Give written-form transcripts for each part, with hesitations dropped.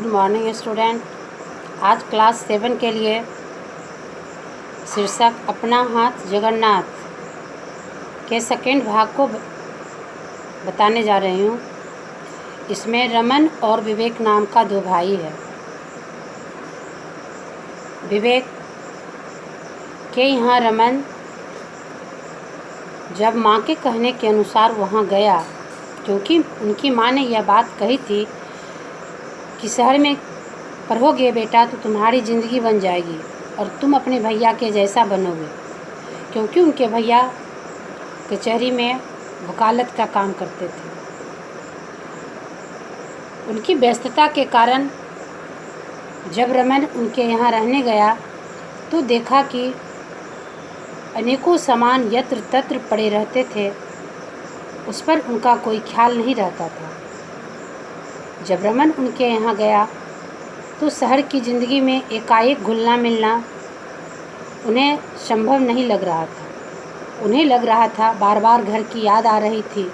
Good morning student. आज class 7 के लिए शीर्षक अपना हाथ जगन्नाथ के सेकेंड भाग को बताने जा रही हूँ। इसमें रमन और विवेक नाम का दो भाई है। विवेक के यहाँ रमन जब माँ के कहने के अनुसार वहाँ गया, क्योंकि उनकी माँ ने यह बात कही थी कि शहर में पढ़ोगे बेटा तो तुम्हारी ज़िंदगी बन जाएगी और तुम अपने भैया के जैसा बनोगे, क्योंकि उनके भैया कचहरी में वकालत का काम करते थे। उनकी व्यस्तता के कारण जब रमन उनके यहाँ रहने गया तो देखा कि अनेकों सामान यत्र तत्र पड़े रहते थे। उस पर उनका कोई ख्याल नहीं रहता था। जब रमन उनके यहाँ गया तो शहर की ज़िंदगी में एकाएक घुलना मिलना उन्हें संभव नहीं लग रहा था। उन्हें लग रहा था बार बार घर की याद आ रही थी।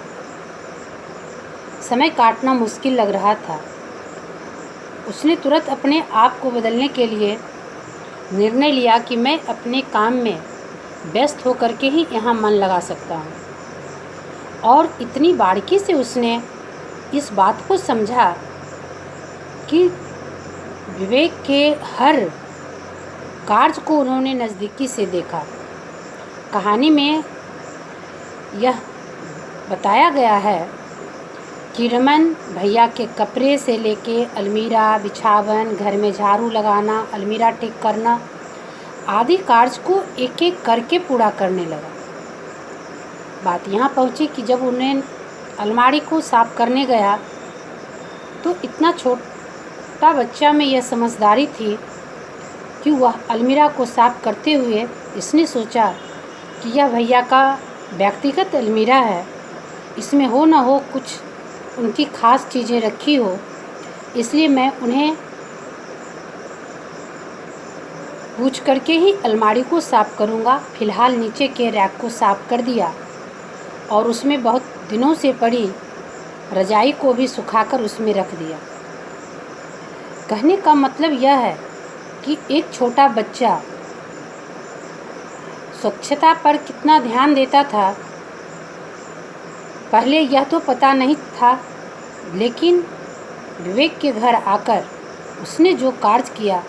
समय काटना मुश्किल लग रहा था। उसने तुरंत अपने आप को बदलने के लिए निर्णय लिया कि मैं अपने काम में व्यस्त होकर के ही यहाँ मन लगा सकता हूँ। और इतनी बारीकी से उसने इस बात को समझा कि विवेक के हर कार्य को उन्होंने नज़दीकी से देखा। कहानी में यह बताया गया है कि रमन भैया के कपड़े से लेके अलमीरा, बिछावन, घर में झाड़ू लगाना, अलमीरा ठीक करना आदि कार्य को एक एक करके पूरा करने लगा। बात यहाँ पहुँची कि जब उन्हें अलमारी को साफ करने गया तो इतना छोटा बच्चा में यह समझदारी थी कि वह अलमीरा को साफ करते हुए इसने सोचा कि यह भैया का व्यक्तिगत अलमीरा है, इसमें हो न हो कुछ उनकी ख़ास चीज़ें रखी हो, इसलिए मैं उन्हें पूछ करके ही अलमारी को साफ करूँगा। फ़िलहाल नीचे के रैक को साफ कर दिया और उसमें बहुत दिनों से पड़ी रजाई को भी सुखाकर उसमें रख दिया। कहने का मतलब यह है कि एक छोटा बच्चा स्वच्छता पर कितना ध्यान देता था, पहले यह तो पता नहीं था, लेकिन विवेक के घर आकर उसने जो कार्य किया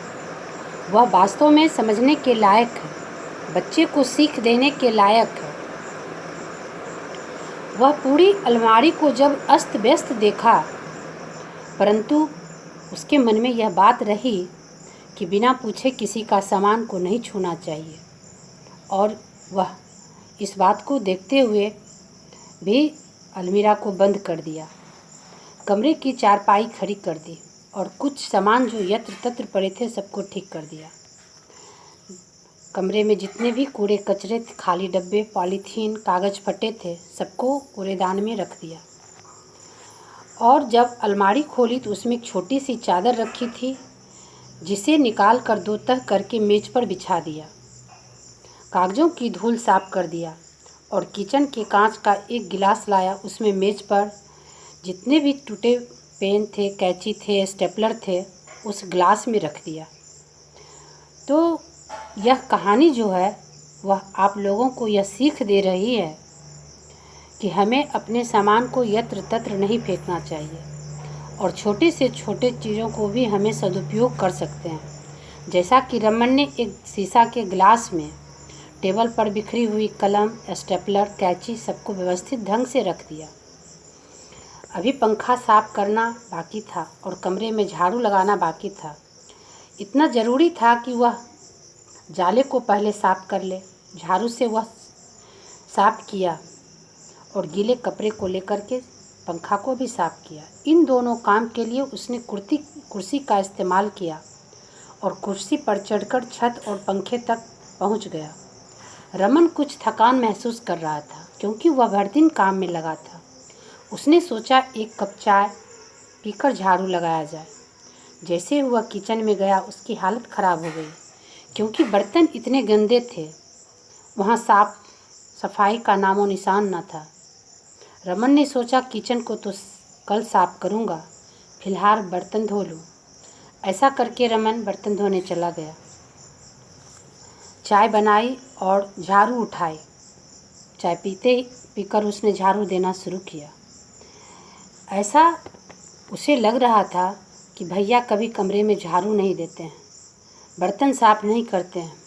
वह वास्तव में समझने के लायक है, बच्चे को सीख देने के लायक है। वह पूरी अलमारी को जब अस्त व्यस्त देखा, परंतु उसके मन में यह बात रही कि बिना पूछे किसी का सामान को नहीं छूना चाहिए, और वह इस बात को देखते हुए भी अलमीरा को बंद कर दिया, कमरे की चारपाई खड़ी कर दी और कुछ सामान जो यत्र तत्र पड़े थे सबको ठीक कर दिया। कमरे में जितने भी कूड़े कचरे, खाली डब्बे, पॉलीथीन, कागज़ फटे थे सबको कूड़ेदान में रख दिया। और जब अलमारी खोली तो उसमें एक छोटी सी चादर रखी थी, जिसे निकाल कर दो तह करके मेज पर बिछा दिया। कागज़ों की धूल साफ कर दिया और किचन के कांच का एक गिलास लाया, उसमें मेज पर जितने भी टूटे पेन थे, कैंची थे, स्टेपलर थे, उस गिलास में रख दिया। तो यह कहानी जो है वह आप लोगों को यह सीख दे रही है कि हमें अपने सामान को यत्र तत्र नहीं फेंकना चाहिए और छोटे से छोटे चीज़ों को भी हमें सदुपयोग कर सकते हैं। जैसा कि रमन ने एक शीशा के गिलास में टेबल पर बिखरी हुई कलम, स्टेपलर, कैंची सबको व्यवस्थित ढंग से रख दिया। अभी पंखा साफ करना बाकी था और कमरे में झाड़ू लगाना बाकी था। इतना ज़रूरी था कि वह जाले को पहले साफ कर ले। झाड़ू से वह साफ किया और गीले कपड़े को लेकर के पंखा को भी साफ किया। इन दोनों काम के लिए उसने कुर्सी का इस्तेमाल किया और कुर्सी पर चढ़कर छत और पंखे तक पहुंच गया। रमन कुछ थकान महसूस कर रहा था, क्योंकि वह भर दिन काम में लगा था। उसने सोचा एक कप चाय पीकर झाड़ू लगाया जाए। जैसे ही वह किचन में गया उसकी हालत ख़राब हो गई, क्योंकि बर्तन इतने गंदे थे, वहाँ साफ सफाई का नामो निशान न था। रमन ने सोचा किचन को तो कल साफ करूँगा, फिलहाल बर्तन धो लूँ। ऐसा करके रमन बर्तन धोने चला गया। चाय बनाई और झाड़ू उठाई। चाय पीकर उसने झाड़ू देना शुरू किया। ऐसा उसे लग रहा था कि भैया कभी कमरे में झाड़ू नहीं देते हैं, बर्तन साफ नहीं करते हैं।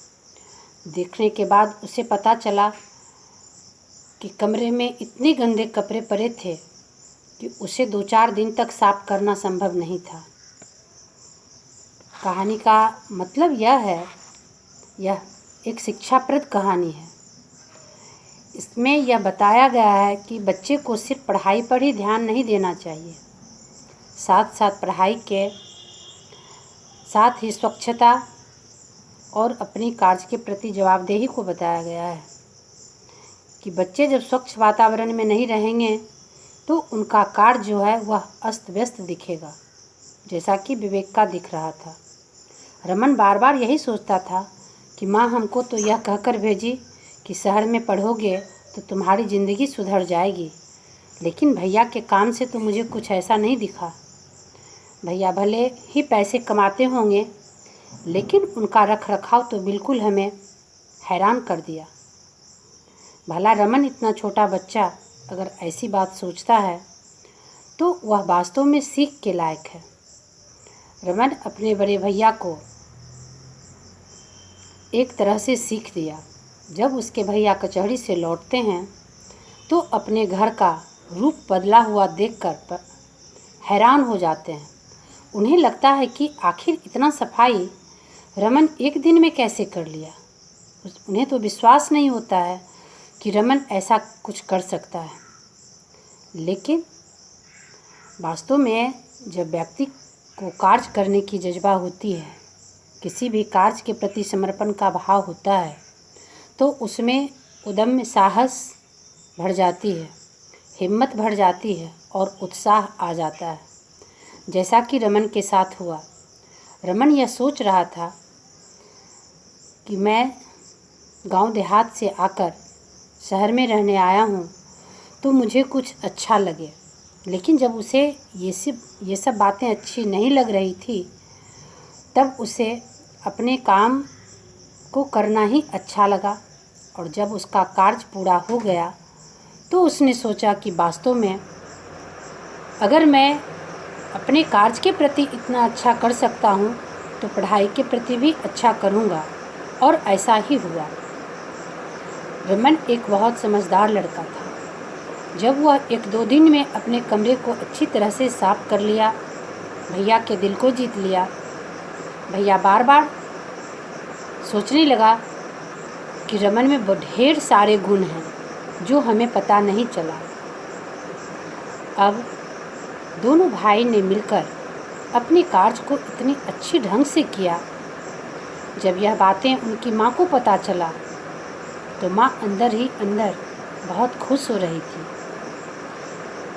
देखने के बाद उसे पता चला कि कमरे में इतने गंदे कपड़े पड़े थे कि उसे 2-4 दिन तक साफ करना संभव नहीं था। कहानी का मतलब यह एक शिक्षाप्रद कहानी है। इसमें यह बताया गया है कि बच्चे को सिर्फ पढ़ाई पर ही ध्यान नहीं देना चाहिए, साथ साथ पढ़ाई के साथ ही स्वच्छता और अपनी कार्य के प्रति जवाबदेही को बताया गया है कि बच्चे जब स्वच्छ वातावरण में नहीं रहेंगे तो उनका कार्य जो है वह अस्त व्यस्त दिखेगा, जैसा कि विवेक का दिख रहा था। रमन बार बार यही सोचता था कि माँ हमको तो यह कहकर भेजी कि शहर में पढ़ोगे तो तुम्हारी ज़िंदगी सुधर जाएगी, लेकिन भैया के काम से तो मुझे कुछ ऐसा नहीं दिखा। भैया भले ही पैसे कमाते होंगे, लेकिन उनका रख रखाव तो बिल्कुल हमें हैरान कर दिया। भला रमन इतना छोटा बच्चा अगर ऐसी बात सोचता है तो वह वास्तव में सीख के लायक है। रमन अपने बड़े भैया को एक तरह से सीख दिया। जब उसके भैया कचहरी से लौटते हैं तो अपने घर का रूप बदला हुआ देखकर हैरान हो जाते हैं। उन्हें लगता है कि आखिर इतना सफाई रमन एक दिन में कैसे कर लिया। उन्हें तो विश्वास नहीं होता है कि रमन ऐसा कुछ कर सकता है। लेकिन वास्तव में जब व्यक्ति को कार्य करने की जज्बा होती है, किसी भी कार्य के प्रति समर्पण का भाव होता है, तो उसमें उद्यम साहस बढ़ जाती है, हिम्मत बढ़ जाती है और उत्साह आ जाता है, जैसा कि रमन के साथ हुआ। रमन यह सोच रहा था कि मैं गांव देहात से आकर शहर में रहने आया हूँ तो मुझे कुछ अच्छा लगे, लेकिन जब उसे ये सब बातें अच्छी नहीं लग रही थी, तब उसे अपने काम को करना ही अच्छा लगा। और जब उसका कार्य पूरा हो गया तो उसने सोचा कि वास्तव में अगर मैं अपने कार्य के प्रति इतना अच्छा कर सकता हूँ तो पढ़ाई के प्रति भी अच्छा करूँगा, और ऐसा ही हुआ। रमन एक बहुत समझदार लड़का था। जब वह 1-2 दिन में अपने कमरे को अच्छी तरह से साफ कर लिया, भैया के दिल को जीत लिया। भैया बार बार सोचने लगा कि रमन में ढेर सारे गुण हैं जो हमें पता नहीं चला। अब दोनों भाई ने मिलकर अपने कार्य को इतनी अच्छी ढंग से किया। जब यह बातें उनकी माँ को पता चला तो माँ अंदर ही अंदर बहुत खुश हो रही थी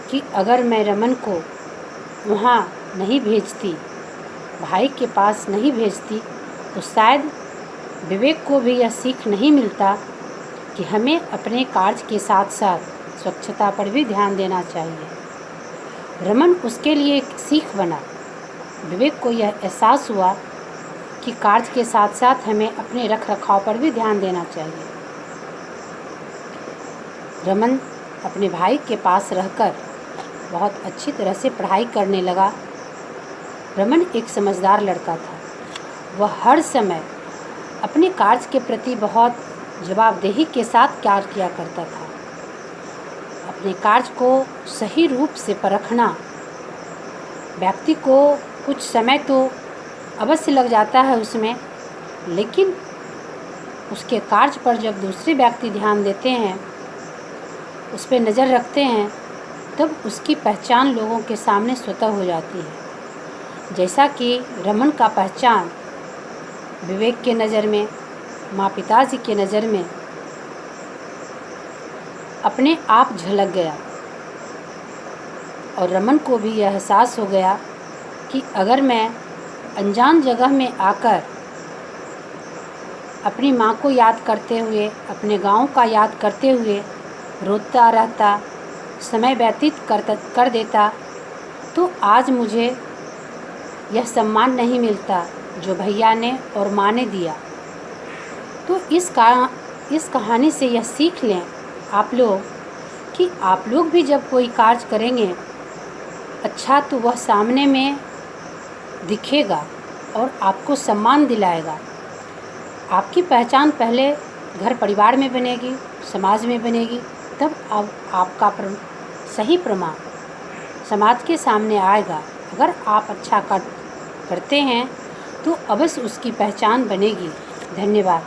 कि अगर मैं रमन को वहाँ नहीं भेजती, भाई के पास नहीं भेजती, तो शायद विवेक को भी यह सीख नहीं मिलता कि हमें अपने कार्य के साथ साथ स्वच्छता पर भी ध्यान देना चाहिए। रमन उसके लिए एक सीख बना। विवेक को यह एहसास हुआ कि कार्य के साथ साथ हमें अपने रख रखाव पर भी ध्यान देना चाहिए। रमन अपने भाई के पास रहकर बहुत अच्छी तरह से पढ़ाई करने लगा। रमन एक समझदार लड़का था। वह हर समय अपने कार्य के प्रति बहुत जवाबदेही के साथ कार्य किया करता था। अपने कार्य को सही रूप से परखना, व्यक्ति को कुछ समय तो अवश्य लग जाता है उसमें, लेकिन उसके कार्य पर जब दूसरे व्यक्ति ध्यान देते हैं, उस पर नज़र रखते हैं, तब उसकी पहचान लोगों के सामने स्वतः हो जाती है। जैसा कि रमन का पहचान विवेक के नज़र में, माँ पिताजी के नज़र में अपने आप झलक गया, और रमन को भी यह एहसास हो गया कि अगर मैं अनजान जगह में आकर अपनी माँ को याद करते हुए, अपने गांव का याद करते हुए रोता रहता, समय व्यतीत कर देता, तो आज मुझे यह सम्मान नहीं मिलता जो भैया ने और माँ ने दिया। तो इस कहानी से यह सीख लें आप लोग कि आप लोग भी जब कोई कार्य करेंगे अच्छा तो वह सामने में दिखेगा और आपको सम्मान दिलाएगा। आपकी पहचान पहले घर परिवार में बनेगी, समाज में बनेगी, तब अब आपका सही प्रमाण समाज के सामने आएगा। अगर आप अच्छा करते हैं तो अवश्य उसकी पहचान बनेगी। धन्यवाद।